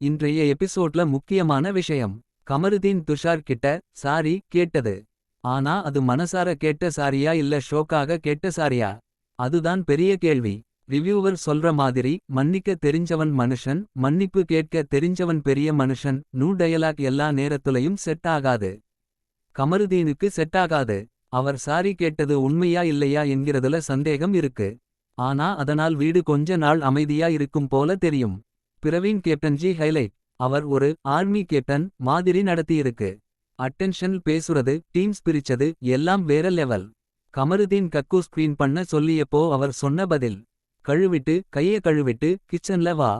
இன்றைய எபிசோட்ல முக்கியமான விஷயம். கமருதீன் துஷார் கிட்ட சாரி கேட்டது. ஆனா அது மனசார கேட்ட சாரியா இல்ல ஷோக்காக கேட்ட சாரியா? அதுதான் பெரிய கேள்வி. ரிவ்யூவர் சொல்ற மாதிரி மன்னிக்க தெரிஞ்சவன் மனுஷன், மன்னிப்பு கேட்க தெரிஞ்சவன் பெரிய மனுஷன். நூ டயலாக் எல்லா நேரத்துலயும் செட் ஆகாது. கமருதீனுக்கு செட் ஆகாது. அவர் சாரி கேட்டது உண்மையா இல்லையா என்கிறதுல சந்தேகம் இருக்கு. ஆனா அதனால் வீடு கொஞ்ச நாள் அமைதியா இருக்கும் போல தெரியும். பிரவீன் கேப்டன்ஜி ஹைலைட். அவர் ஒரு ஆர்மி கேப்டன் மாதிரி நடத்தியிருக்கு. அட்டென்ஷன் பேசுறது, டீம்ஸ் பிரிச்சது எல்லாம் வேற லெவல். கமருதீன் கக்கு ஸ்கிரீன் பண்ண சொல்லியப்போ அவர் சொன்ன பதில். கழுவிட்டு கைய கழுவிட்டு கிச்சன்ல வா.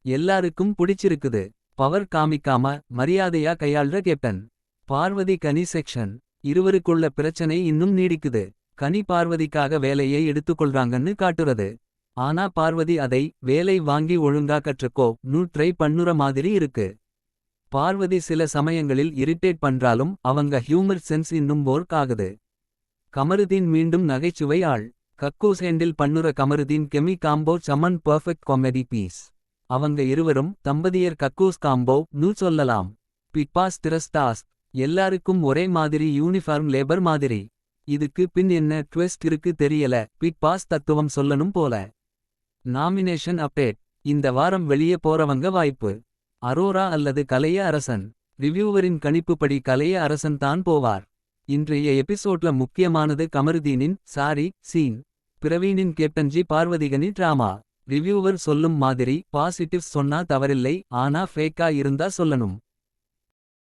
எல்லாருக்கும் பிடிச்சிருக்குது. பவர் காமிக்காம மரியாதையா கையாள்ற கேப்டன். பார்வதி கனி செக்ஷன். இருவருக்குள்ள பிரச்சனை இன்னும் நீடிக்குது. கனி பார்வதிக்காக வேலையை எடுத்துக்கொள்றாங்கன்னு காட்டுறது. ஆனா பார்வதி அதை வேலை வாங்கி ஒழுங்கா கற்றுக்கோ நூ ட்ரை பண்ணுற மாதிரி இருக்கு. பார்வதி சில சமயங்களில் இரிட்டேட் பண்றாலும் அவங்க ஹியூமர் சென்ஸ் இன்னும் ஒர்க் ஆகுது. கமருதீன் மீண்டும் நகைச்சுவை ஆள். கக்கூஸ் ஹேண்டில் பண்ணுற கமருதீன் கெமி காம்போ சமன் பர்ஃபெக்ட் காமெடி பீஸ். அவங்க இருவரும் தம்பதியர் கக்கூஸ் காம்போ நூ சொல்லலாம். பிக் பாஸ் திரஸ்டாஸ். எல்லாருக்கும் ஒரே மாதிரி யூனிஃபார்ம் லேபர் மாதிரி. இதுக்கு பின் என்ன ட்விஸ்ட் இருக்கு தெரியல. பிக் பாஸ் தத்துவம் சொல்லணும் போல. Nomination update. இந்த வாரம் வெளியே போறவங்க வாய்ப்பு. அரோரா அல்லது கலைய அரசன். ரிவ்யூவரின் கணிப்புப்படி கலைய அரசன் தான் போவார். இன்றைய எபிசோட்ல முக்கியமானது கமருதீனின் சாரி சீன். பிரவீனின் கேப்டன்ஜி பார்வதிகனி டிராமா. ரிவ்யூவர் சொல்லும் மாதிரி பாசிட்டிவ்ஸ் சொன்னா தவறில்லை, ஆனா ஃபேக்கா இருந்தா சொல்லணும்.